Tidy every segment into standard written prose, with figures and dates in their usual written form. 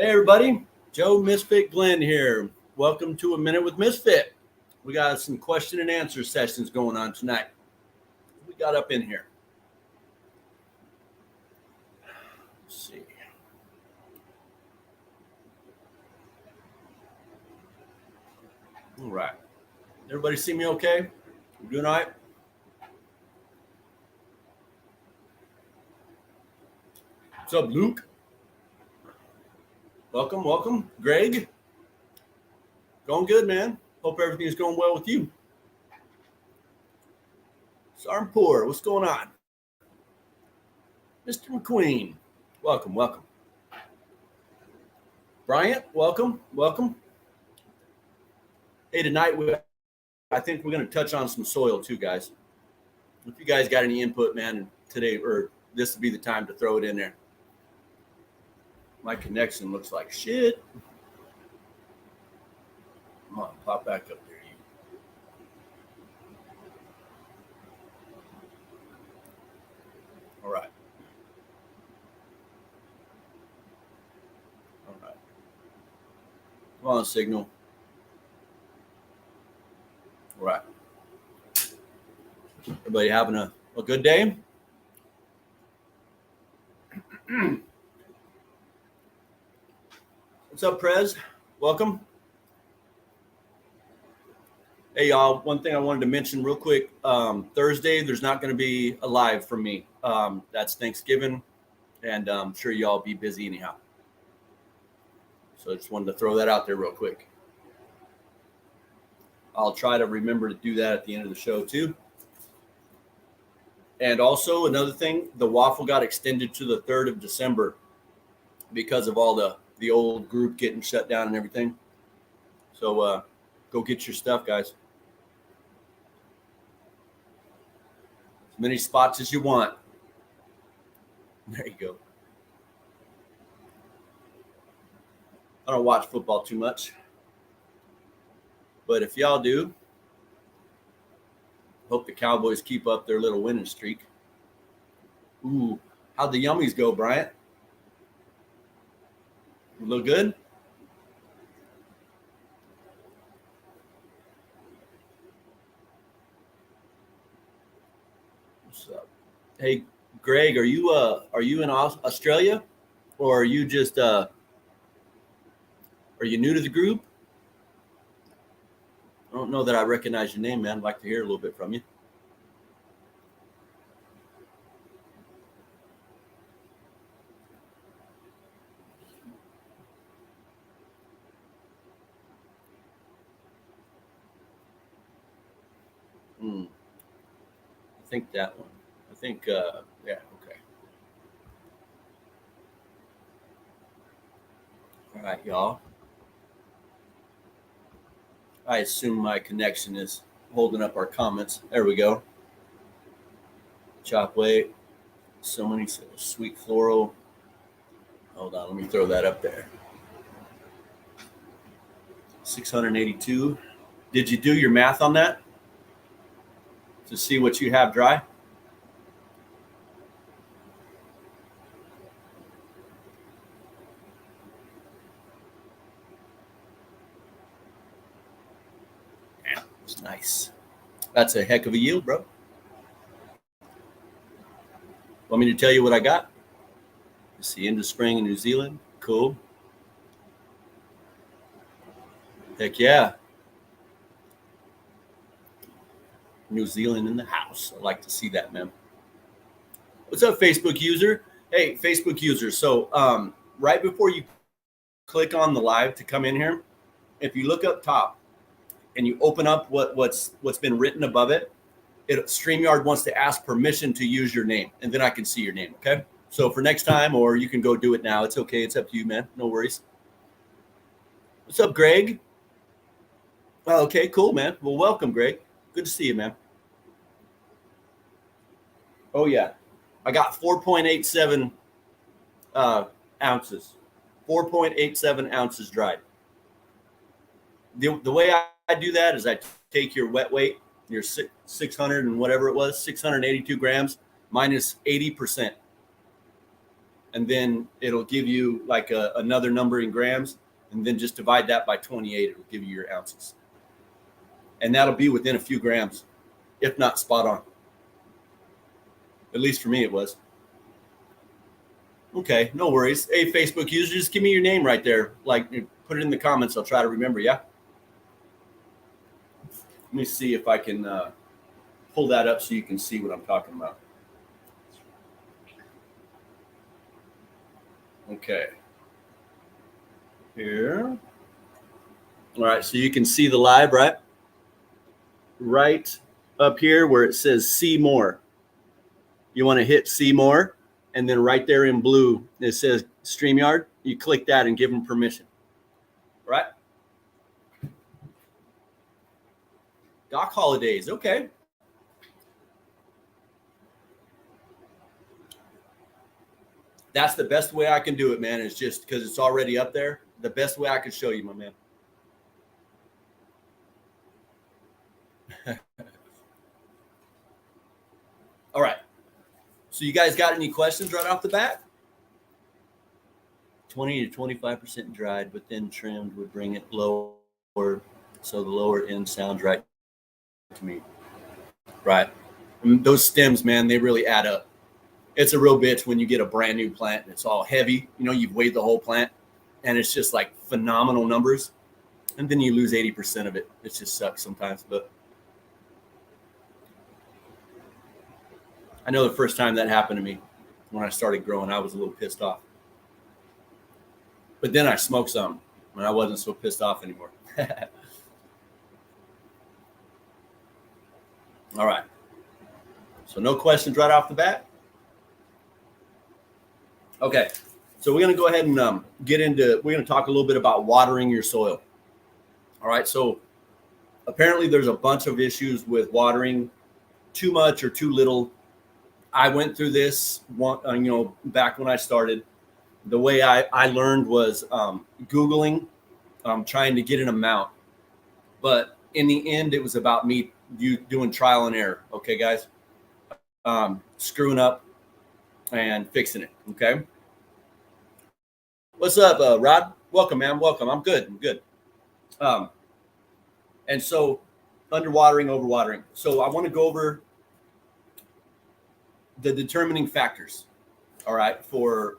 Hey everybody, Joe Misfit Glenn here. Welcome to A Minute with Misfit. We got some question and answer sessions going on tonight. We got up in here. Let's see. All right. Everybody see me okay? You doing all right? What's up, Luke? Welcome. Greg? Going good, man. Hope everything's going well with you. Sarmpur, what's going on? Mr. McQueen, welcome. Bryant, welcome. Hey, tonight I think we're going to touch on some soil too, guys. If you guys got any input, man, today or this would be the time to throw it in there. My connection looks like shit. Come on, pop back up there. All right. Come on, signal. All right. Everybody having a good day? What's up, Prez? Welcome. Hey, y'all. One thing I wanted to mention real quick. Thursday, there's not going to be a live from me. That's Thanksgiving, and I'm sure y'all be busy anyhow. So I just wanted to throw that out there real quick. I'll try to remember to do that at the end of the show, too. And also, another thing, the waffle got extended to the 3rd of December because of all the old group getting shut down and everything. So go get your stuff, guys. As many spots as you want. There you go. I don't watch football too much. But if y'all do, hope the Cowboys keep up their little winning streak. Ooh, how'd the Yummies go, Bryant? Look good? What's up? Hey, Greg, are you in Australia, or are you just are you new to the group? I don't know that I recognize your name, man. I'd like to hear a little bit from you. I think that one. I think, yeah, okay. All right, y'all. I assume my connection is holding up our comments. There we go. Chop weight. So many sweet floral. Hold on, let me throw that up there. 682. Did you do your math on that to see what you have dry? Yeah, it's nice. That's a heck of a yield, bro. Want me to tell you what I got? It's the end of spring in New Zealand. Cool. Heck yeah. New Zealand in the house. I like to see that, man. What's up, Facebook user? Hey, Facebook user. So right before you click on the live to come in here, if you look up top and you open up what's been written above it, StreamYard wants to ask permission to use your name, and then I can see your name, okay? So for next time, or you can go do it now. It's okay. It's up to you, man. No worries. What's up, Greg? Oh, okay, cool, man. Well, welcome, Greg. Good to see you, man. Oh, yeah. I got 4.87 ounces. 4.87 ounces dried. The way I do that is I take your wet weight, your 600 and whatever it was, 682 grams minus 80%. and then it'll give you like another number in grams, and then just divide that by 28. It'll give you your ounces, and that'll be within a few grams, if not spot on. At least for me, it was. Okay, no worries. Hey, Facebook user, just give me your name right there. Like, put it in the comments. I'll try to remember. Yeah. Let me see if I can pull that up so you can see what I'm talking about. Okay. Here. All right, so you can see the live, right? Right up here where it says see more. You want to hit see more, and then right there in blue, it says StreamYard. You click that and give them permission. Right? Doc holidays. Okay. That's the best way I can do it, man. Is just because it's already up there. The best way I can show you, my man. All right. So you guys got any questions right off the bat? 20 to 25% dried, but then trimmed would bring it lower. So the lower end sounds right to me. Right. And those stems, man, they really add up. It's a real bitch when you get a brand new plant and it's all heavy. You know, you've weighed the whole plant and it's just like phenomenal numbers. And then you lose 80% of it. It just sucks sometimes. But I know the first time that happened to me when I started growing, I was a little pissed off. But then I smoked some and I wasn't so pissed off anymore. All right. So no questions right off the bat. Okay. So we're going to go ahead and we're going to talk a little bit about watering your soil. All right. So apparently there's a bunch of issues with watering too much or too little. I went through this back when I started. The way I learned was Googling, trying to get an amount. But in the end, it was about you doing trial and error. Okay, guys? Screwing up and fixing it. Okay. What's up, Rod? Welcome, man. Welcome. I'm good. And so underwatering, overwatering. So I want to go over the determining factors. All right, for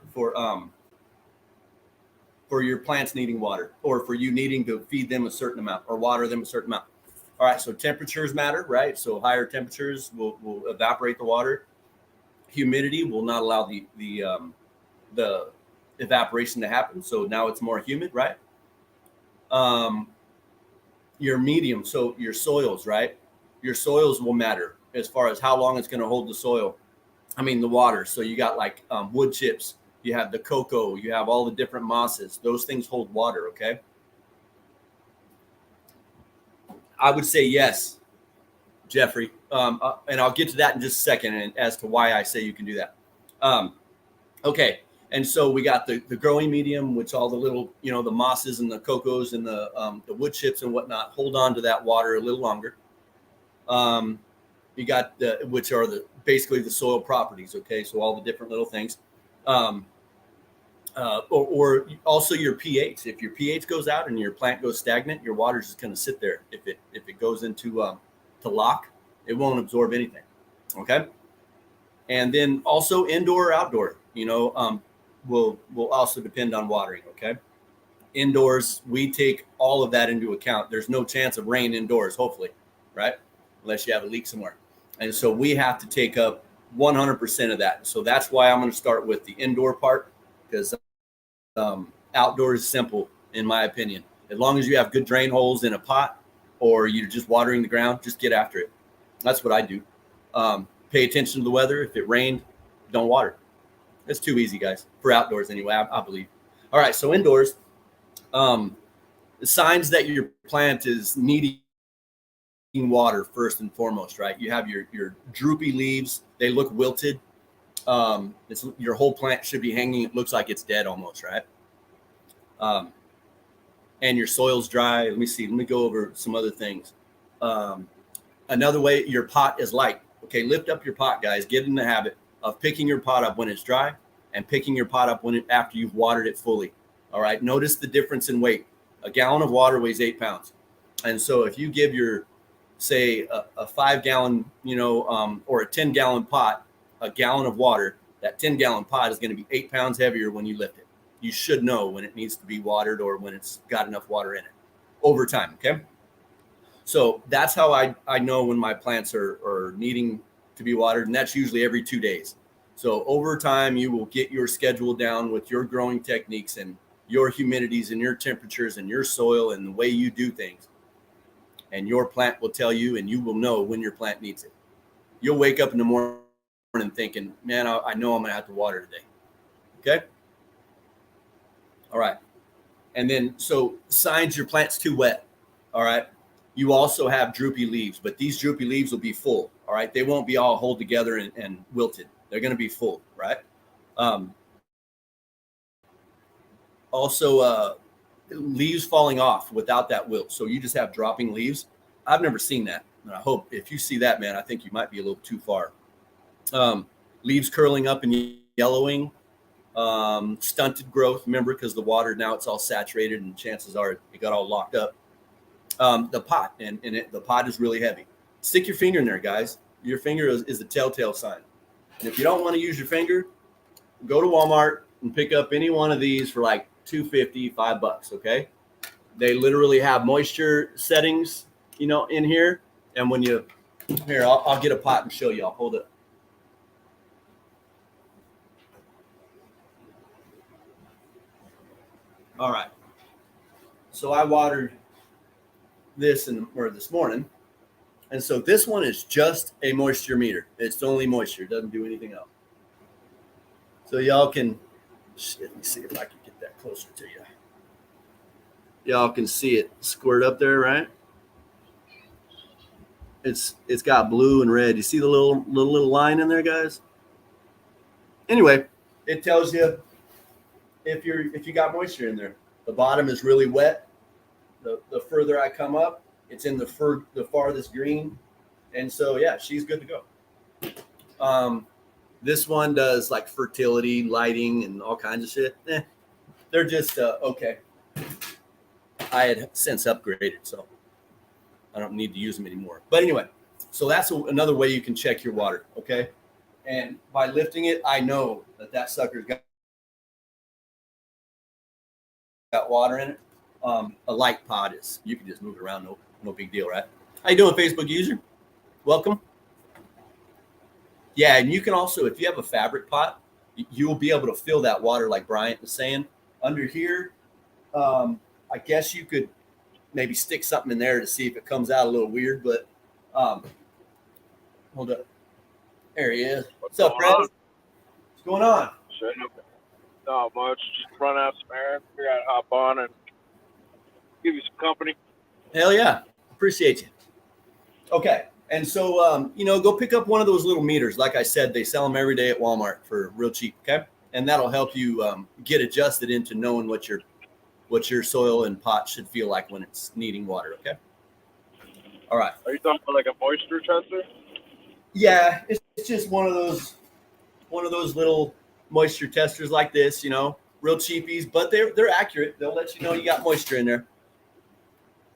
your plants needing water, or for you needing to feed them a certain amount or water them a certain amount. All right, so temperatures matter, right? So higher temperatures will evaporate the water. Humidity will not allow the evaporation to happen. So now it's more humid, right? Your medium, so your soils, right? Your soils will matter as far as how long it's going to hold the water. So you got like wood chips, you have the cocoa, you have all the different mosses. Those things hold water, okay? I would say yes, Jeffrey. And I'll get to that in just a second and as to why I say you can do that. Okay. And so we got the growing medium, which all the little, the mosses and the cocos and the wood chips and whatnot hold on to that water a little longer. You got which are basically the soil properties. Okay. So all the different little things. Or also your pH. If your pH goes out and your plant goes stagnant, your water's just going to sit there. If it goes into to lock, it won't absorb anything. Okay. And then also indoor or outdoor, will also depend on watering. Okay. Indoors, we take all of that into account. There's no chance of rain indoors, hopefully, right? Unless you have a leak somewhere. And so we have to take up 100% of that. So that's why I'm going to start with the indoor part, because outdoor is simple, in my opinion. As long as you have good drain holes in a pot or you're just watering the ground, just get after it. That's what I do. Pay attention to the weather. If it rained, don't water. It's too easy, guys, for outdoors anyway, I believe. All right, so indoors, the signs that your plant is needing water first and foremost, right? You have your droopy leaves. They look wilted. Your whole plant should be hanging. It looks like it's dead almost, right? And your soil's dry. Let me see. Let me go over some other things. Another way, your pot is light. Okay, lift up your pot, guys. Get in the habit of picking your pot up when it's dry and picking your pot up after you've watered it fully. All right. Notice the difference in weight. A gallon of water weighs 8 pounds. And so if you give your, say, a 5-gallon, or a 10-gallon pot, a gallon of water, that 10-gallon pot is going to be 8 pounds heavier when you lift it. You should know when it needs to be watered or when it's got enough water in it over time. Okay. So that's how I know when my plants are needing to be watered. And that's usually every 2 days. So over time, you will get your schedule down with your growing techniques and your humidities and your temperatures and your soil and the way you do things. And your plant will tell you, and you will know when your plant needs it. You'll wake up in the morning thinking, man, I know I'm going to have to water today. Okay. All right. And then, so signs your plant's too wet. All right. You also have droopy leaves, but these droopy leaves will be full. All right. They won't be all hold together and wilted. They're going to be full. Right. Also, leaves falling off without that wilt. So you just have dropping leaves. I've never seen that. And I hope if you see that, man, I think you might be a little too far. Leaves curling up and yellowing, stunted growth. Remember, because the water now it's all saturated and chances are it got all locked up. The pot the pot is really heavy. Stick your finger in there, guys. Your finger is a telltale sign. And if you don't want to use your finger, go to Walmart and pick up any one of these for like $2.50, $5. Okay. They literally have moisture settings, in here. And when I'll get a pot and show you. I'll hold it. All right. So I watered this this morning. And so this one is just a moisture meter. It's only moisture. It doesn't do anything else. So y'all can, let me see if I can get that closer to you. Y'all can see it squirt up there, right? It's got blue and red. You see the little line in there, guys? Anyway, it tells you if you got moisture in there. The bottom is really wet. The further I come up, it's in the farthest green. And so, yeah, she's good to go. This one does like fertility, lighting, and all kinds of shit. They're just okay. I had since upgraded, so I don't need to use them anymore. But anyway, so that's another way you can check your water, okay? And by lifting it, I know that sucker's got water in it. A light pot is, you can just move it around, no big deal, right? How you doing, Facebook user? Welcome. Yeah, and you can also, if you have a fabric pot, you will be able to fill that water like Bryant was saying. Under here, I guess you could maybe stick something in there to see if it comes out a little weird, but hold up. There he is. What's up, Fred? What's going on? Not much. Just run out some air. Figure out to hop on and give you some company. Hell yeah. Appreciate you. Okay. And so, go pick up one of those little meters. Like I said, they sell them every day at Walmart for real cheap. Okay. And that'll help you get adjusted into knowing what your soil and pot should feel like when it's needing water. Okay. All right. Are you talking about like a moisture tester? Yeah. It's just one of those little moisture testers like this, real cheapies, but they're accurate. They'll let you know you got moisture in there.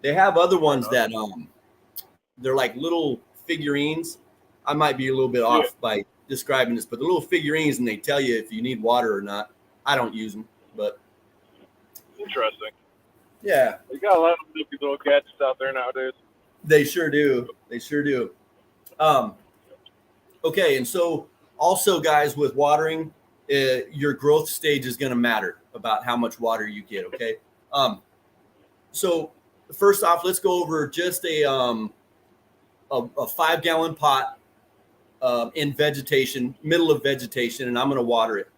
They have other ones that they're like little figurines. I might be a little bit off by describing this, but the little figurines, and they tell you if you need water or not. I don't use them, but interesting. Yeah, you got a lot of little gadgets out there nowadays. They sure do. Okay, and so also, guys, with watering, your growth stage is going to matter about how much water you get. Okay. So first off, let's go over just a 5-gallon pot in vegetation, middle of vegetation, and I'm going to water it.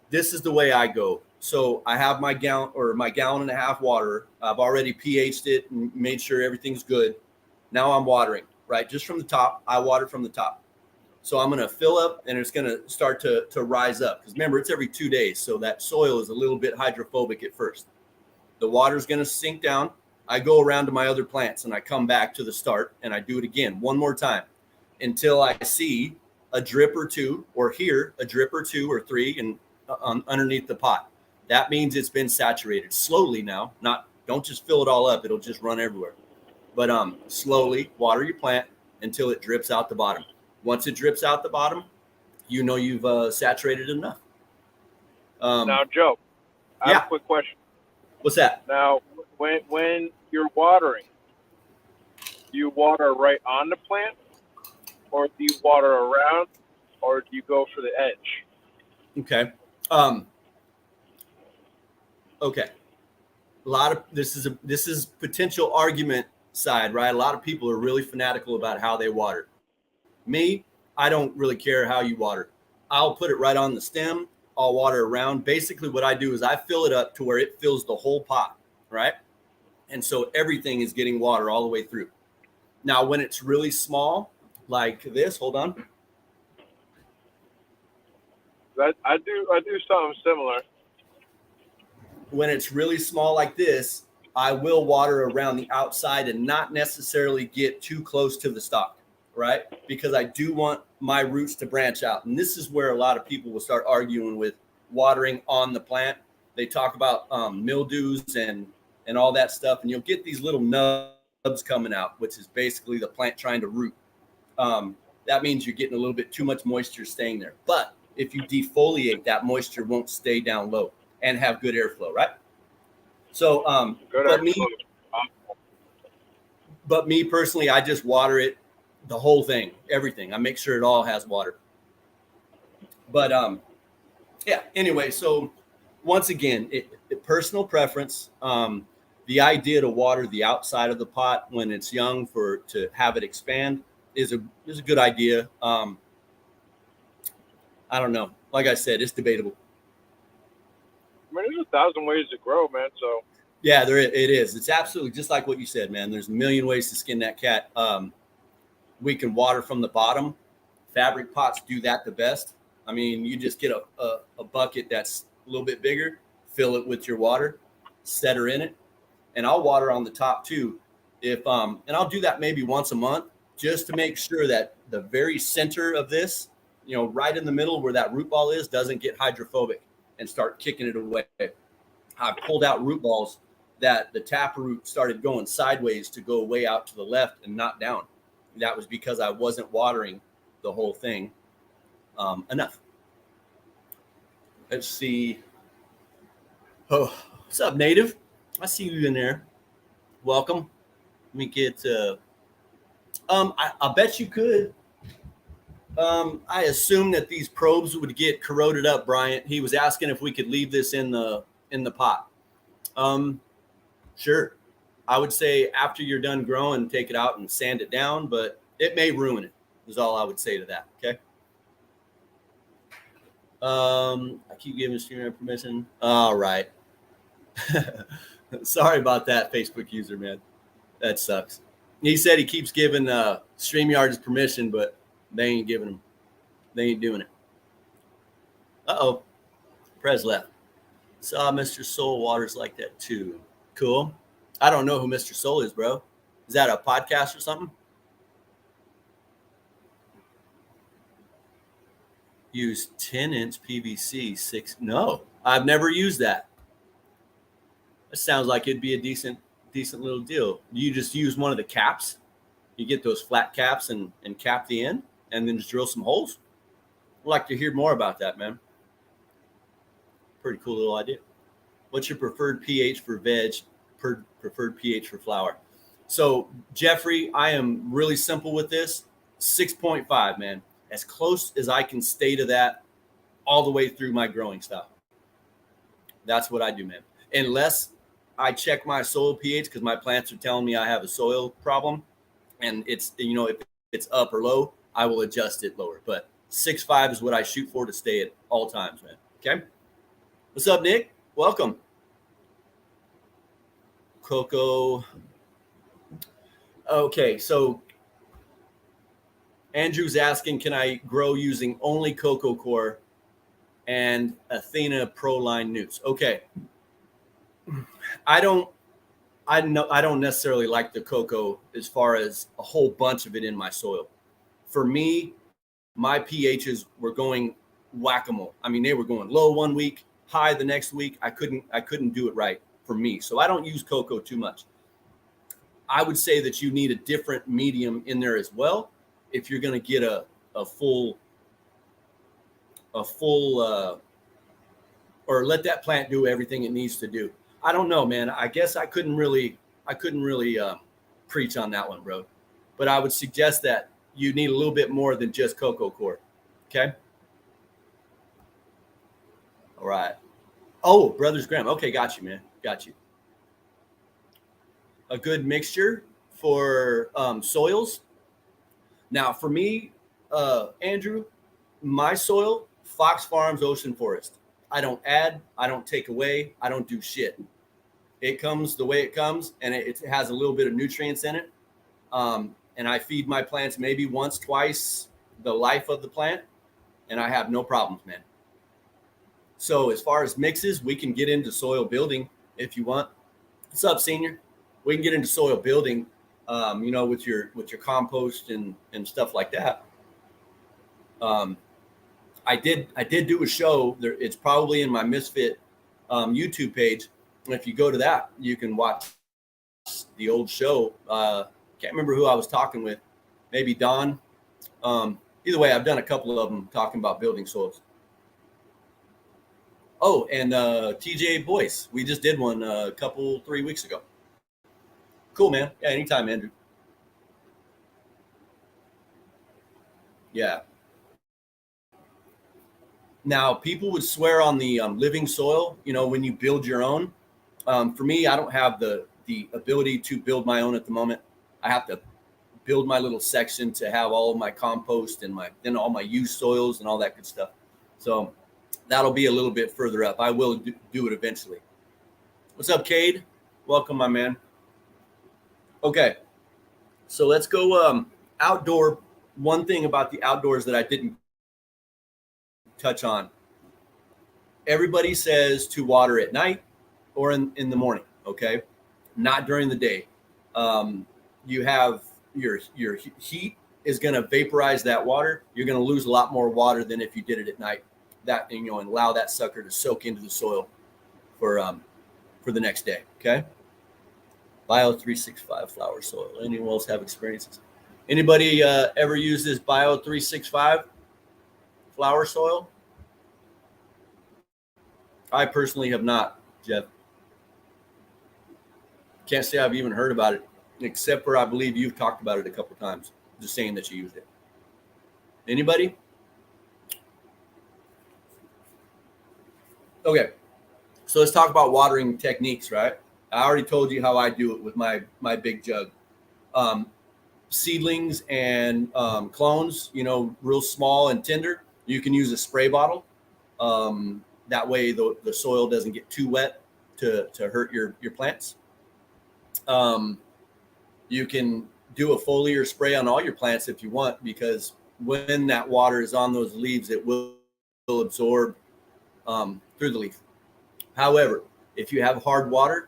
This is the way I go. So I have my gallon and a half water. I've already pH'd it and made sure everything's good. Now I'm watering, right? Just from the top. I water from the top. So I'm going to fill up and it's going to start to rise up. Because remember, it's every 2 days. So that soil is a little bit hydrophobic at first. The water's going to sink down. I go around to my other plants and I come back to the start and I do it again one more time until I see a drip or two, or hear a drip or 2 or 3. And underneath the pot. That means it's been saturated slowly now. Don't just fill it all up. It'll just run everywhere. But slowly water your plant until it drips out the bottom. Once it drips out the bottom, you know you've saturated enough. Now, Joe, I have a quick question. What's that? Now, when you're watering, do you water right on the plant, or do you water around, or do you go for the edge? Okay. Okay. A lot of this is potential argument side, right? A lot of people are really fanatical about how they water. Me, I don't really care how you water. I'll put it right on the stem. I'll water around. Basically, what I do is I fill it up to where it fills the whole pot, right? And so everything is getting water all the way through. Now, when it's really small, like this, hold on. I do something similar. When it's really small like this, I will water around the outside and not necessarily get too close to the stalk, right? Because I do want my roots to branch out. And this is where a lot of people will start arguing with watering on the plant. They talk about mildews and all that stuff, and you'll get these little nubs coming out, which is basically the plant trying to root. That means you're getting a little bit too much moisture staying there. But if you defoliate, that moisture won't stay down low and have good airflow, right? So, but me personally, I just water it, the whole thing, everything. I make sure it all has water. But yeah. Anyway, so once again, personal preference. The idea to water the outside of the pot when it's young to have it expand is a good idea. I don't know. Like I said, it's debatable. I mean, there's 1,000 ways to grow, man. So yeah, it is. It's absolutely just like what you said, man. There's a million ways to skin that cat. We can water from the bottom. Fabric pots do that the best. I mean, you just get a bucket that's a little bit bigger, fill it with your water, set her in it, and I'll water on the top too. And I'll do that maybe once a month just to make sure that the very center of this, right in the middle where that root ball is, doesn't get hydrophobic and start kicking it away. I pulled out root balls that the taproot started going sideways to go way out to the left and not down. That was because I wasn't watering the whole thing enough. Let's see. Oh, what's up, Native? I see you in there. Welcome. Let me get. I bet you could. I assume that these probes would get corroded up, Bryant. He was asking if we could leave this in the pot. Sure. I would say after you're done growing, take it out and sand it down, but it may ruin it, is all I would say to that. Okay. I keep giving streamer permission. All right. Sorry about that, Facebook user, man. That sucks. He said he keeps giving StreamYard's permission, but they ain't giving him. They ain't doing it. Uh-oh. Prez left. Saw Mr. Soul waters like that too. Cool. I don't know who Mr. Soul is, bro. Is that a podcast or something? Use 10-inch PVC 6. No, I've never used that. That sounds like it'd be a decent little deal. You just use one of the caps. You get those flat caps and cap the end and then just drill some holes. I'd like to hear more about that, man. Pretty cool little idea. What's your preferred pH for veg? Preferred pH for flower? So, Jeffrey, I am really simple with this. 6.5, man. As close as I can stay to that all the way through my growing style. That's what I do, man. Unless I check my soil pH because my plants are telling me I have a soil problem and it's, if it's up or low, I will adjust it lower. But 6.5 is what I shoot for to stay at all times, man. Okay. What's up, Nick? Welcome. Coco. Okay, so Andrew's asking, can I grow using only Coco Core and Athena Proline Newts? Okay. I don't necessarily like the cocoa as far as a whole bunch of it in my soil. For me, my pHs were going whack-a-mole. I mean, they were going low one week, high the next week. I couldn't do it right for me. So I don't use cocoa too much. I would say that you need a different medium in there as well if you're going to get a full or let that plant do everything it needs to do. I don't know, man. I guess I couldn't really preach on that one, bro. But I would suggest that you need a little bit more than just cocoa core. Okay. All right. Oh, Brothers Graham. Okay, got you, man. Got you. A good mixture for soils. Now, for me, Andrew, my soil, Fox Farms Ocean Forest. I don't add, I don't take away, I don't do shit. It comes the way it comes, and it has a little bit of nutrients in it. And I feed my plants maybe once, twice the life of the plant, and I have no problems, man. So as far as mixes, we can get into soil building if you want. What's up, senior? We can get into soil building, with your compost and stuff like that. I did do a show there. It's probably in my Misfit YouTube page. And if you go to that, you can watch the old show. Can't remember who I was talking with. Maybe Don. Either way, I've done a couple of them talking about building soils. Oh, and TJ Boyce. We just did one 3 weeks ago. Cool, man. Yeah, anytime, Andrew. Yeah. Now, people would swear on the living soil, when you build your own. For me, I don't have the ability to build my own at the moment. I have to build my little section to have all of my compost and then all my used soils and all that good stuff. So that'll be a little bit further up. I will do it eventually. What's up, Cade? Welcome, my man. Okay, so let's go outdoor. One thing about the outdoors that I didn't touch on. Everybody says to water at night or in the morning, okay? Not during the day. You have your heat is going to vaporize that water. You're going to lose a lot more water than if you did it at night. That and allow that sucker to soak into the soil for the next day, okay? Bio 365 flower soil. Anyone else have experiences? Anybody ever use this Bio 365 flower soil? I personally have not, Jeff. Can't say I've even heard about it, except for I believe you've talked about it a couple times, just saying that you used it. Anybody? Okay, so let's talk about watering techniques, right? I already told you how I do it with my big jug. Seedlings and clones, real small and tender. You can use a spray bottle. That way the soil doesn't get too wet to hurt your plants. You can do a foliar spray on all your plants if you want, because when that water is on those leaves, it will absorb through the leaf. However, if you have hard water,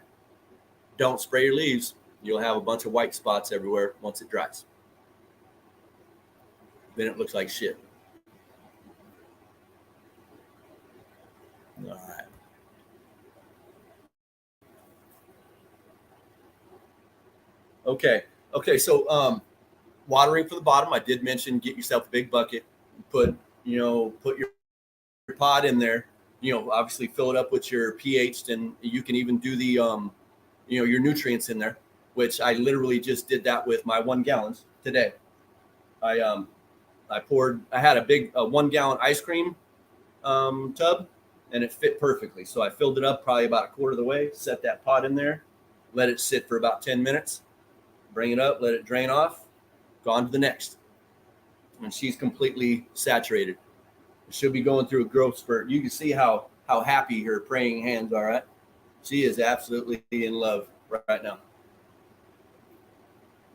don't spray your leaves. You'll have a bunch of white spots everywhere once it dries. Then it looks like shit. All right. Okay. So watering for the bottom, I did mention get yourself a big bucket. Put your pot in there. Obviously fill it up with your pH, and you can even do the your nutrients in there, which I literally just did that with my 1 gallons today. I had a big 1 gallon ice cream tub, and it fit perfectly. So I filled it up probably about a quarter of the way, set that pot in there, let it sit for about 10 minutes, bring it up, let it drain off, go on to the next. And she's completely saturated. She'll be going through a growth spurt. You can see how happy her praying hands are at. She is absolutely in love right now.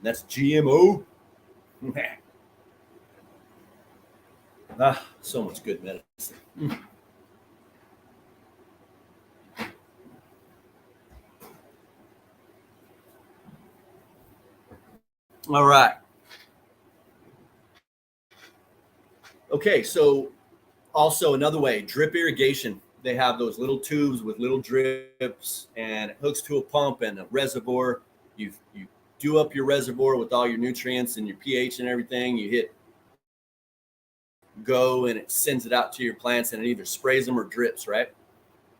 That's GMO. So much good medicine. All right. Okay, so Also, another way, drip irrigation. They have those little tubes with little drips, and it hooks to a pump and a reservoir. You do up your reservoir with all your nutrients and your pH and everything. You hit go, and it sends it out to your plants, and it either sprays them or drips, right?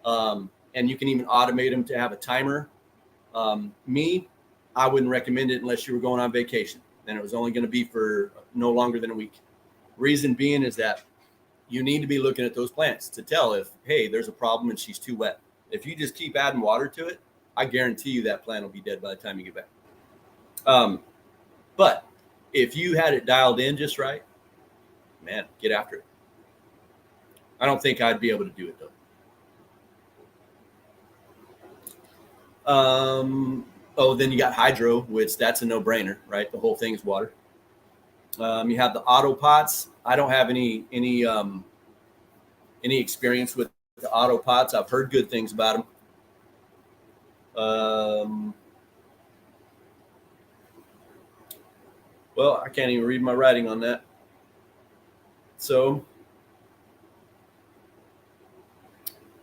And you can even automate them to have a timer. I wouldn't recommend it unless you were going on vacation, and it was only going to be for no longer than a week. Reason being is that you need to be looking at those plants to tell if, hey, there's a problem and she's too wet. If you just keep adding water to it, I guarantee you that plant will be dead by the time you get back. But if you had it dialed in just right, man, get after it. I don't think I'd be able to do it though. Then you got hydro, which that's a no-brainer, right? The whole thing is water. You have the auto pots. I don't have any experience with the auto pots. I've heard good things about them. Well, I can't even read my writing on that. So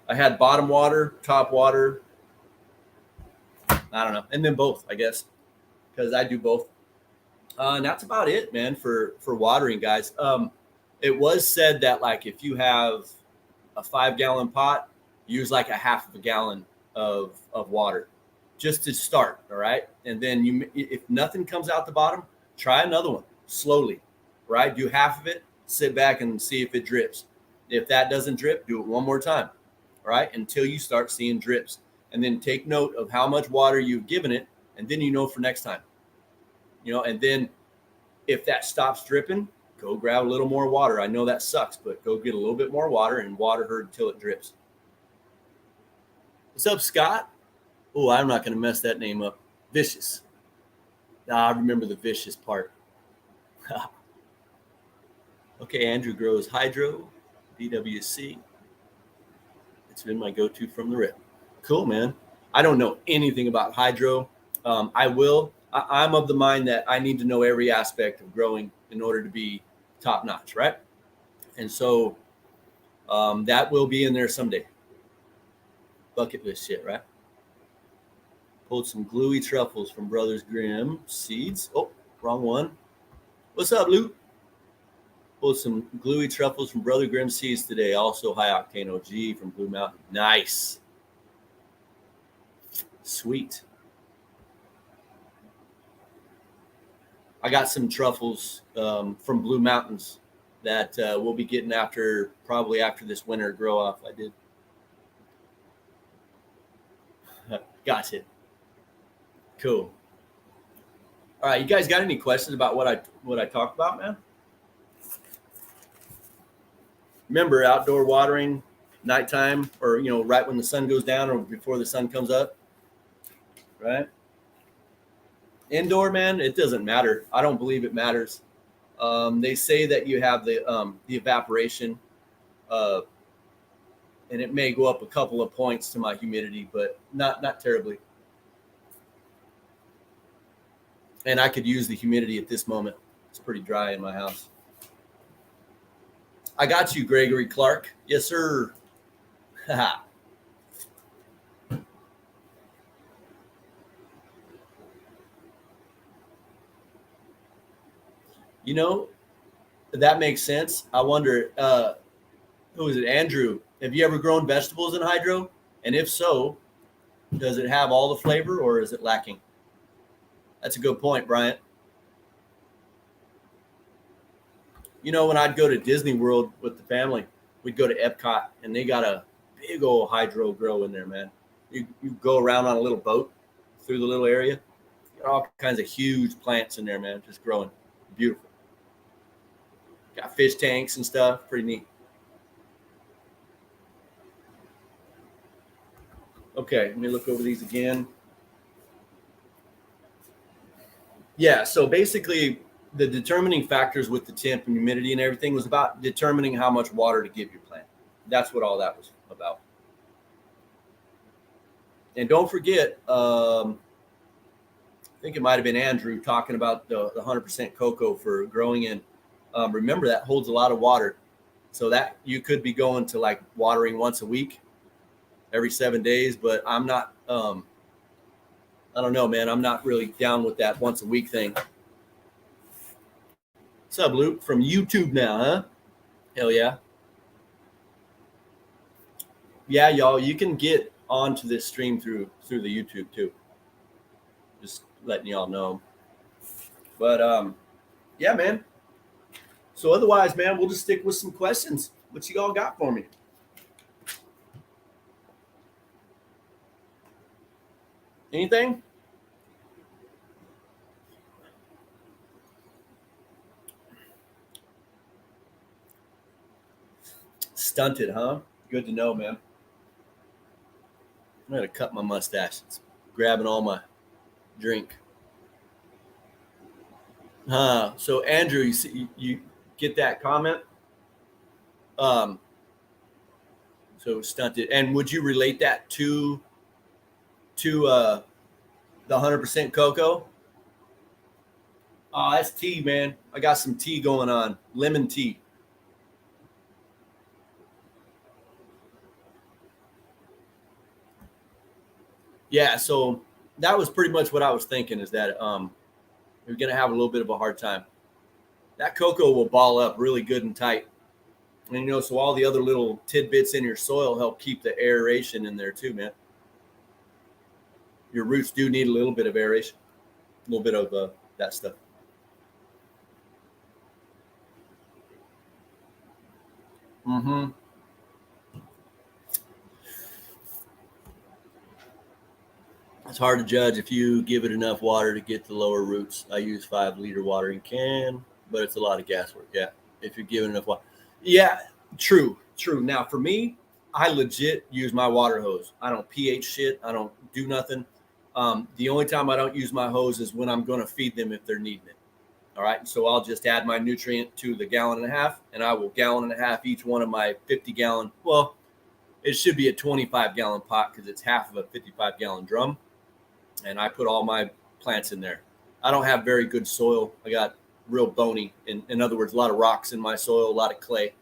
I had bottom water, top water. I don't know. And then both, I guess, because I do both. And that's about it, man, for watering, guys. It was said that, like, if you have a 5-gallon pot, use like a half of a gallon of water just to start. All right. And then if nothing comes out the bottom, try another one slowly, right? Do half of it, sit back and see if it drips. If that doesn't drip, do it one more time, all right? Until you start seeing drips. And then take note of how much water you've given it. And then you know for next time, and then if that stops dripping, go grab a little more water. I know that sucks, but go get a little bit more water and water her until it drips. What's up, Scott? Oh, I'm not going to mess that name up. Vicious. I remember the vicious part. Okay, Andrew grows hydro, DWC. It's been my go-to from the rip. Cool, man. I don't know anything about hydro. I will. I'm of the mind that I need to know every aspect of growing in order to be top notch, right? And so that will be in there someday. Bucket list shit, right? Pulled some gluey truffles from Brothers Grimm seeds. Oh, wrong one. What's up, Luke? Pulled some gluey truffles from Brother Grimm seeds today. Also high octane OG from Blue Mountain. Nice. Sweet. I got some truffles from Blue Mountains that we'll be getting probably after this winter grow off. I did. Gotcha. Cool. All right, you guys got any questions about what I talked about, man? Remember, outdoor watering, nighttime, or right when the sun goes down or before the sun comes up, right? Indoor, man, it doesn't matter. I don't believe it matters. They say that you have the evaporation, and it may go up a couple of points to my humidity, but not terribly. And I could use the humidity at this moment. It's pretty dry in my house. I got you, Gregory Clark. Yes, sir. That makes sense. I wonder, who is it? Andrew, have you ever grown vegetables in hydro? And if so, does it have all the flavor or is it lacking? That's a good point, Bryant. When I'd go to Disney World with the family, we'd go to Epcot, and they got a big old hydro grow in there, man. You go around on a little boat through the little area. Got all kinds of huge plants in there, man, just growing. Beautiful. Got fish tanks and stuff. Pretty neat. Okay, let me look over these again. Yeah, so basically the determining factors with the temp and humidity and everything was about determining how much water to give your plant. That's what all that was about. And don't forget, I think it might have been Andrew talking about the 100% cocoa for growing in. Remember, that holds a lot of water. So that you could be going to like watering once a week, every 7 days. But I'm not. I don't know, man. I'm not really down with that once a week thing. What's up, Luke? From YouTube now, huh? Hell yeah. Yeah, y'all. You can get onto this stream through the YouTube too. Just letting y'all know. But yeah, man. So otherwise, man, we'll just stick with some questions. What you all got for me? Anything? Stunted, huh? Good to know, man. I'm gonna cut my mustache. It's grabbing all my drink. So Andrew, you see, you get that comment? Um, so stunted. And would you relate that to the 100% cocoa? Oh, that's tea, man. I got some tea going on. Lemon tea. Yeah, so that was pretty much what I was thinking is that you're gonna have a little bit of a hard time. That cocoa will ball up really good and tight. And so all the other little tidbits in your soil help keep the aeration in there too, man. Your roots do need a little bit of aeration, a little bit of that stuff. Mm-hmm. It's hard to judge if you give it enough water to get the lower roots. I use 5 liter watering can, but it's a lot of gas work. Yeah, if you're giving enough water. Yeah, true. Now for me, I legit use my water hose. I don't pH shit. I don't do nothing. The only time I don't use my hose is when I'm going to feed them if they're needing it. All right. So I'll just add my nutrient to the 1.5 gallon, and I will 1.5 gallon each one of my 50-gallon. Well, it should be a 25-gallon pot because it's half of a 55-gallon drum. And I put all my plants in there. I don't have very good soil. I got real bony. In other words, a lot of rocks in my soil, a lot of clay.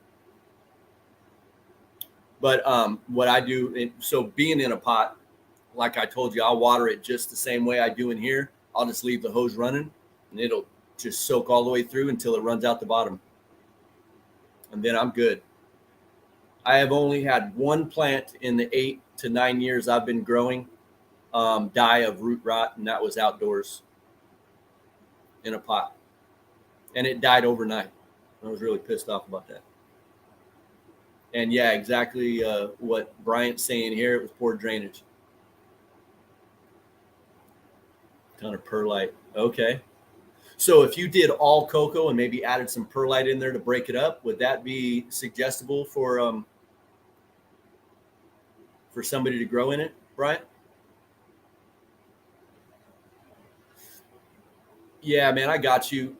But what I do, so being in a pot, like I told you, I'll water it just the same way I do in here. I'll just leave the hose running, and it'll just soak all the way through until it runs out the bottom. And then I'm good. I have only had one plant in the 8 to 9 years I've been growing die of root rot, and that was outdoors in a pot. And it died overnight. I was really pissed off about that. And yeah, exactly what Bryant's saying here. It was poor drainage. Ton of perlite. Okay. So if you did all cocoa and maybe added some perlite in there to break it up, would that be suggestible for somebody to grow in it, Bryant? Yeah, man, I got you.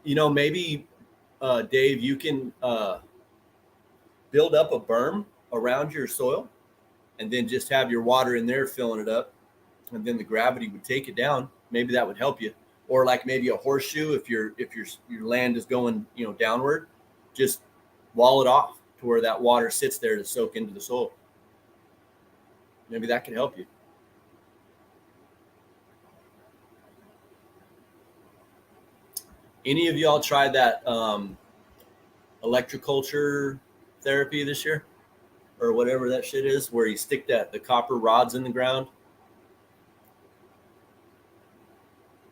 Maybe Dave, you can build up a berm around your soil and then just have your water in there filling it up, and then the gravity would take it down. Maybe that would help you. Or like maybe a horseshoe if your land is going downward, just wall it off to where that water sits there to soak into the soil. Maybe that could help you. Any of y'all tried that electroculture therapy this year, or whatever that shit is, where you stick the copper rods in the ground?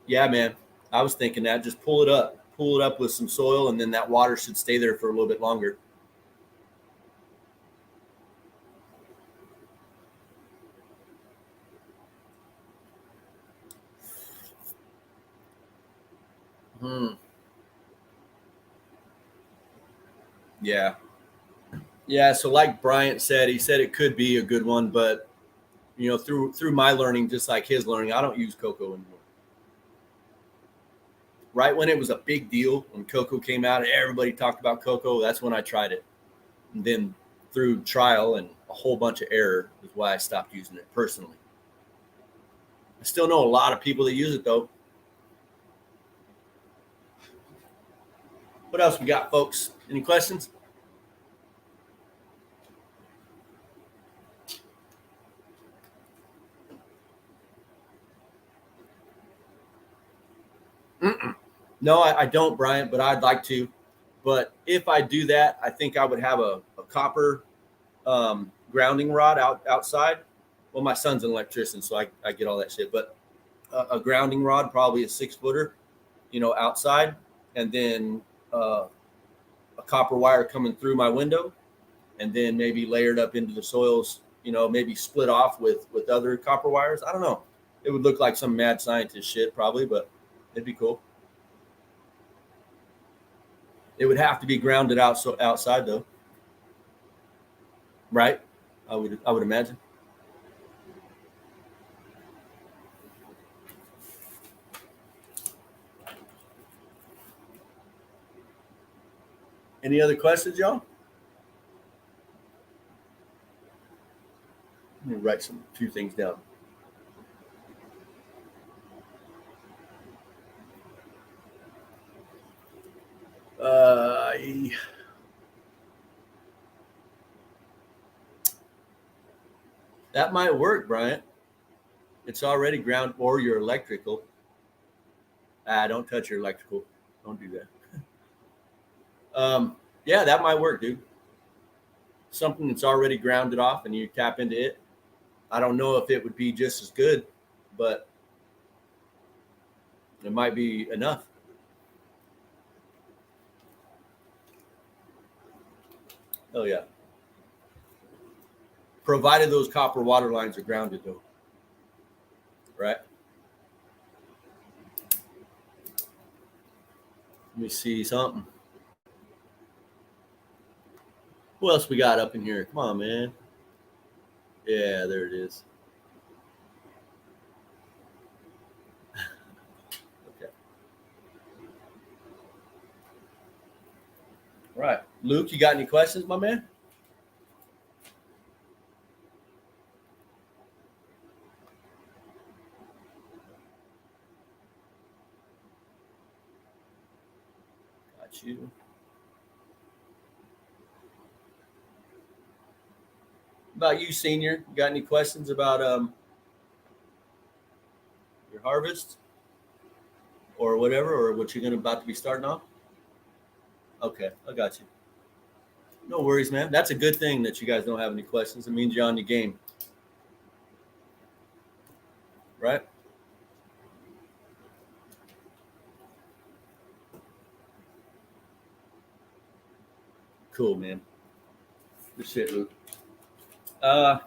Yeah, man. I was thinking that. Just pull it up with some soil, and then that water should stay there for a little bit longer. Yeah. Yeah. So like Bryant said, he said it could be a good one, but through my learning, just like his learning, I don't use cocoa anymore. Right when it was a big deal, when cocoa came out and everybody talked about cocoa, that's when I tried it. And then through trial and a whole bunch of error is why I stopped using it personally. I still know a lot of people that use it though. What else we got, folks? Any questions? No, I don't, Brian, but I'd like to. But if I do that, I think I would have a copper grounding rod outside. Well, my son's an electrician, so I get all that shit. But a grounding rod, probably a 6-footer, outside, and then a copper wire coming through my window, and then maybe layered up into the soils, maybe split off with other copper wires. I don't know. It would look like some mad scientist shit probably, but it'd be cool. It would have to be grounded out outside though, right? I would imagine. Any other questions, y'all? Let me write a few things down. That might work, Bryant. It's already ground, or your electrical. Don't touch your electrical. Don't do that. Yeah, that might work, dude. Something that's already grounded off and you tap into it. I don't know if it would be just as good, but it might be enough. Oh, yeah. Provided those copper water lines are grounded, though. Right? Let me see something. Who else we got up in here? Come on, man. Yeah, there it is. Okay. All right. Luke, you got any questions, my man? Got you. About you, senior? You got any questions about your harvest or whatever, or what you're about to be starting off? Okay, I got you. No worries, man. That's a good thing that you guys don't have any questions. It means you're on the game, right? Cool, man. Good shit, Luke. I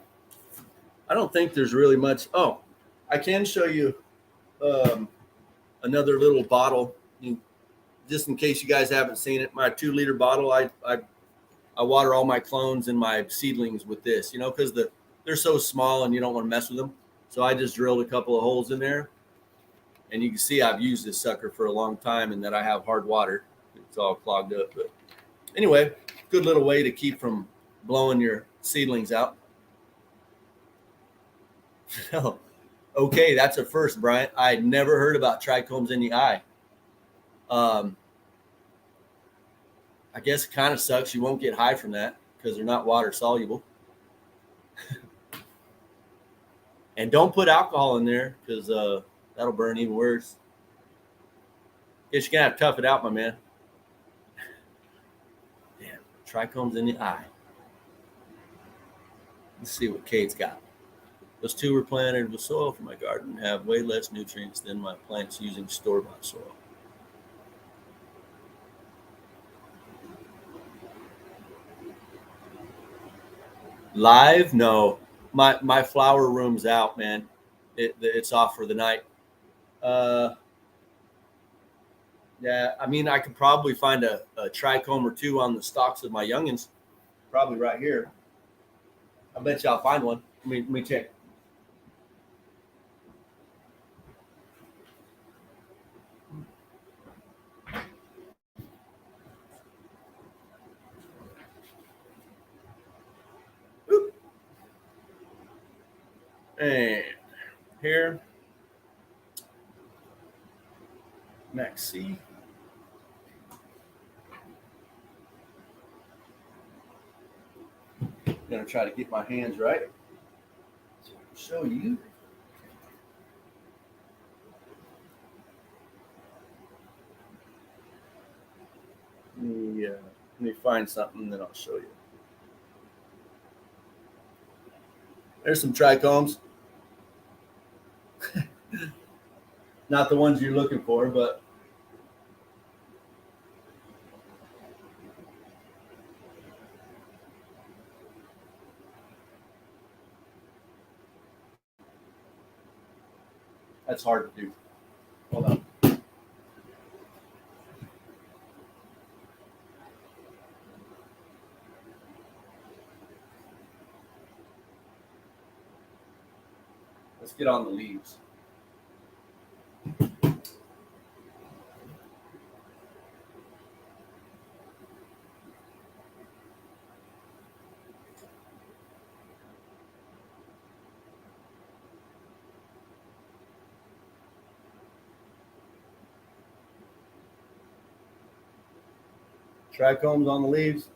don't think there's really much. Oh, I can show you another little bottle, just in case you guys haven't seen it. My 2-liter bottle. I water all my clones and my seedlings with this, because they're so small and you don't want to mess with them. So I just drilled a couple of holes in there, and you can see I've used this sucker for a long time, and that I have hard water. It's all clogged up, but anyway, good little way to keep from blowing your seedlings out. Okay, that's a first, Bryant. I'd never heard about trichomes in the eye. I guess it kind of sucks. You won't get high from that because they're not water soluble. And don't put alcohol in there because that'll burn even worse. Guess you're gonna have to tough it out, my man. Damn, trichomes in the eye. Let's see what Kate's got. Those 2 were planted with soil from my garden and have way less nutrients than my plants using store-bought soil. Live? No. My flower room's out, man. It's off for the night. Yeah, I mean, I could probably find a trichome or 2 on the stalks of my youngins. Probably right here. I bet you I'll find one. Let me check. Oop. And here. Max C. I'm gonna try to get my hands right. Show you. let me find something, and then I'll show you. There's some trichomes. Not the ones you're looking for, but that's hard to do. Hold on. Let's get on the leaves. Trichomes on the leaves.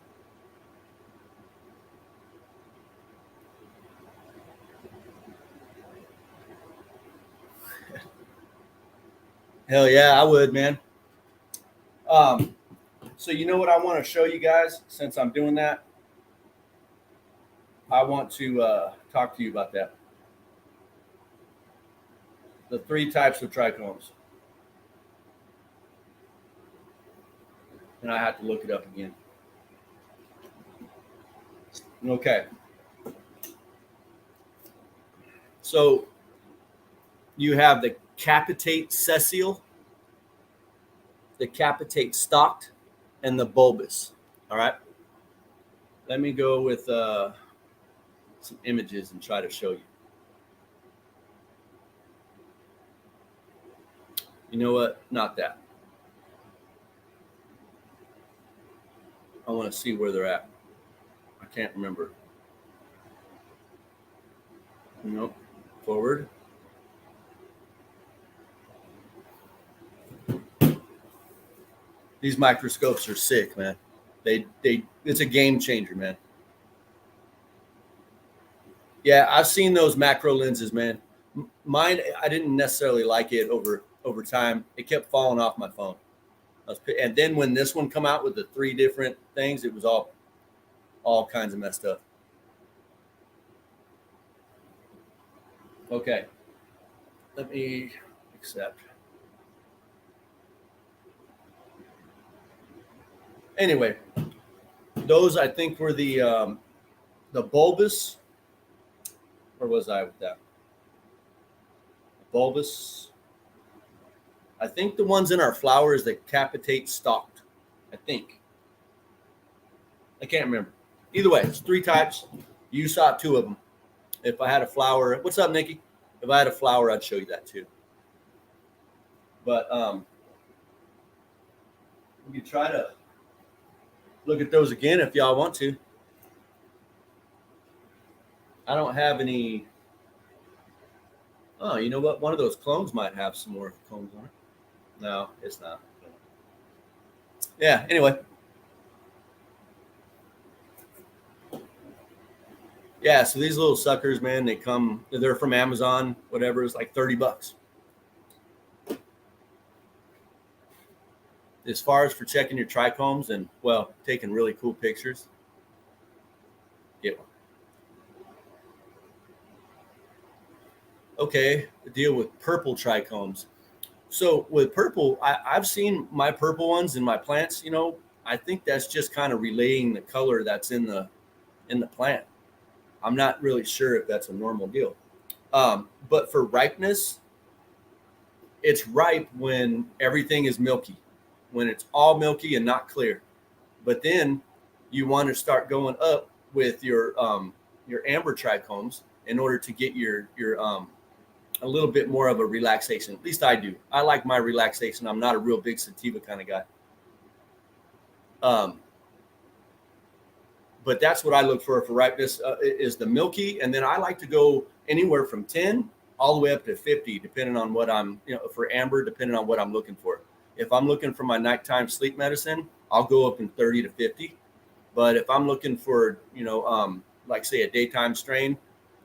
Hell yeah, I would, man. So you know what I want to show you guys since I'm doing that? I want to talk to you about that. The 3 types of trichomes. And I have to look it up again. Okay. So you have the capitate sessile, the capitate stalked, and the bulbous. All right. Let me go with some images and try to show you. You know what? Not that. I want to see where they're at. I can't remember. Nope. Forward. These microscopes are sick, man. It's a game changer, man. Yeah, I've seen those macro lenses, man. Mine, I didn't necessarily like it over time. It kept falling off my phone. And then when this one come out with the 3 different things, it was all kinds of messed up. Okay. Let me accept. Anyway, those I think were the bulbous. Where was I with that? Bulbous. I think the ones in our flower is the capitate stalked. I think. I can't remember. Either way, it's 3 types. You saw 2 of them. If I had a flower, what's up, Nikki? If I had a flower, I'd show you that too. But you try to look at those again if y'all want to. I don't have any. Oh, you know what? One of those clones might have some more cones on it. No, it's not. Yeah, anyway. Yeah, so these little suckers, man, they're from Amazon, whatever, it's like $30. As far as for checking your trichomes and, well, taking really cool pictures, get one. Okay, the deal with purple trichomes. So with purple, I've seen my purple ones in my plants, I think that's just kind of relaying the color that's in the plant. I'm not really sure if that's a normal deal. But for ripeness, it's ripe when everything is milky, when it's all milky and not clear. But then you want to start going up with your amber trichomes in order to get your a little bit more of a relaxation. At least I do. I like my relaxation. I'm not a real big sativa kind of guy. But that's what I look for ripeness is the milky. And then I like to go anywhere from 10 all the way up to 50, depending on what I'm, for amber, depending on what I'm looking for. If I'm looking for my nighttime sleep medicine, I'll go up in 30 to 50. But if I'm looking for, like say a daytime strain,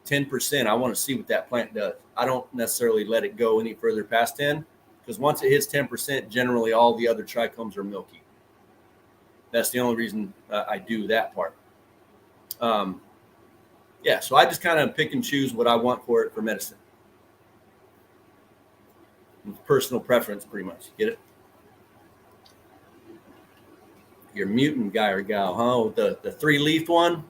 10%, I want to see what that plant does. I don't necessarily let it go any further past 10 because once it hits 10%, generally all the other trichomes are milky. That's the only reason I do that part. Yeah, so I just kind of pick and choose what I want for it for medicine. It's personal preference, pretty much. Get it? Your mutant guy or gal, huh? With the 3-leaf one.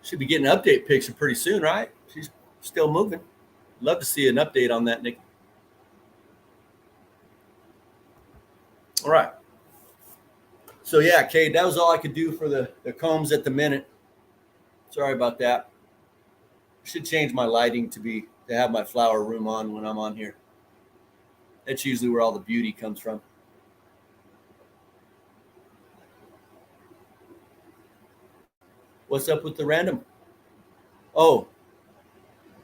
Should be getting an update picture pretty soon, right? She's still moving. Love to see an update on that, Nick. All right. So yeah, Cade, that was all I could do for the combs at the minute. Sorry about that. Should change my lighting to have my flower room on when I'm on here. That's usually where all the beauty comes from. What's up with the random? Oh,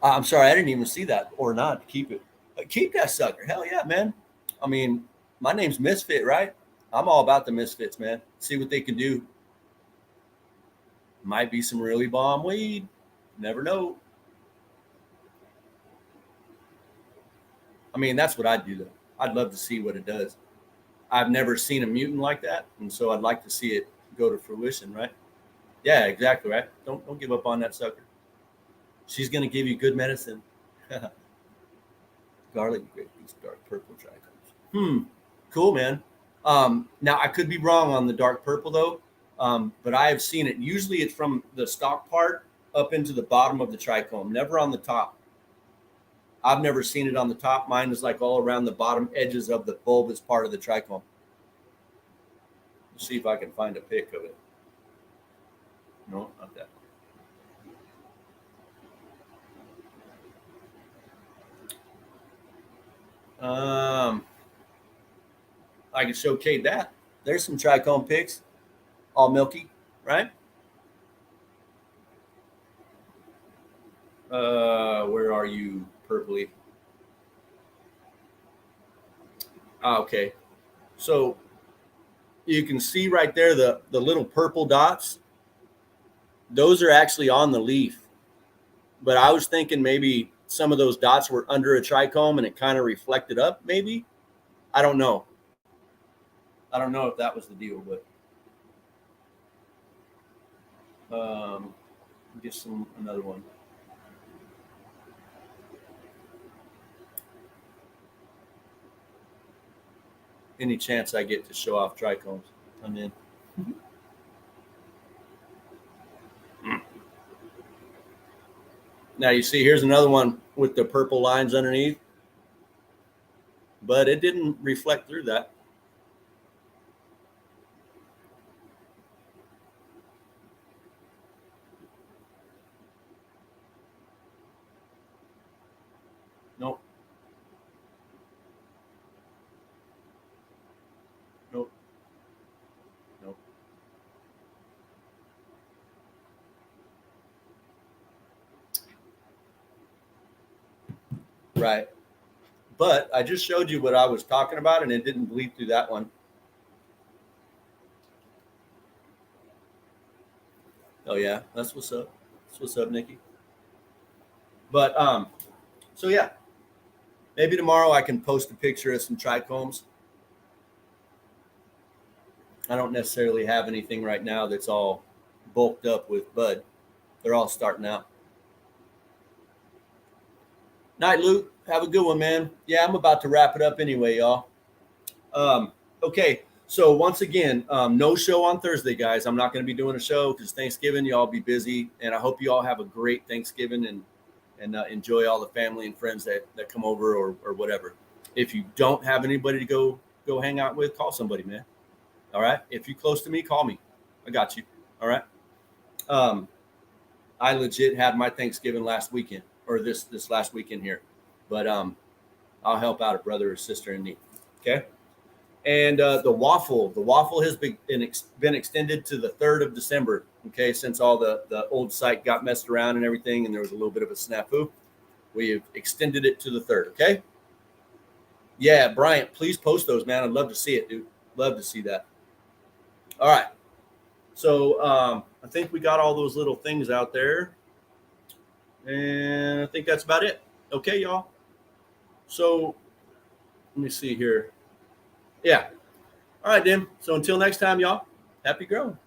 I'm sorry, I didn't even see that or not. Keep it. Keep that sucker. Hell yeah, man. I mean, my name's Misfit, right? I'm all about the misfits, man. See what they can do. Might be some really bomb weed. Never know. I mean, that's what I'd do, though. I'd love to see what it does. I've never seen a mutant like that, and so I'd like to see it go to fruition, right? Yeah, exactly, right. Don't give up on that sucker. She's gonna give you good medicine. Garlic grape, these dark purple trichomes. Cool, man. Now I could be wrong on the dark purple though, but I have seen it. Usually, it's from the stalk part up into the bottom of the trichome, never on the top. I've never seen it on the top. Mine is like all around the bottom edges of the bulbous part of the trichome. Let's see if I can find a pic of it. No, not that. I can show Kate that. There's some trichome pics, all milky, right? Where are you, purpley? Okay. So you can see right there the little purple dots. Those are actually on the leaf. But I was thinking maybe some of those dots were under a trichome and it kind of reflected up, maybe. I don't know. I don't know if that was the deal, but get another one. Any chance I get to show off trichomes, I'm in. Now you see, here's another one with the purple lines underneath, but it didn't reflect through that. Nope. Nope. Nope. Right. But I just showed you what I was talking about, and it didn't bleed through that one. Oh yeah, that's what's up. That's what's up, Nikki. But so yeah, maybe tomorrow I can post a picture of some trichomes. I don't necessarily have anything right now that's all bulked up with bud. They're all starting out. Night, Luke. Have a good one, man. Yeah, I'm about to wrap it up anyway, y'all. Okay, so once again, no show on Thursday, guys. I'm not going to be doing a show because Thanksgiving, y'all be busy, and I hope you all have a great Thanksgiving and enjoy all the family and friends that come over or whatever. If you don't have anybody to go hang out with, call somebody, man. All right. If you're close to me, call me. I got you. All right. I legit had my Thanksgiving last weekend or this last weekend here, but I'll help out a brother or sister in need. Okay. And the waffle has been extended to the 3rd of December. Okay, since all the old site got messed around and everything, and there was a little bit of a snafu, we have extended it to the 3rd. Okay. Yeah, Bryant, please post those, man. I'd love to see it, dude. Love to see that. All right. So I think we got all those little things out there, and I think that's about it. Okay, y'all. So let me see here. Yeah. All right, then. So until next time, y'all, happy growing.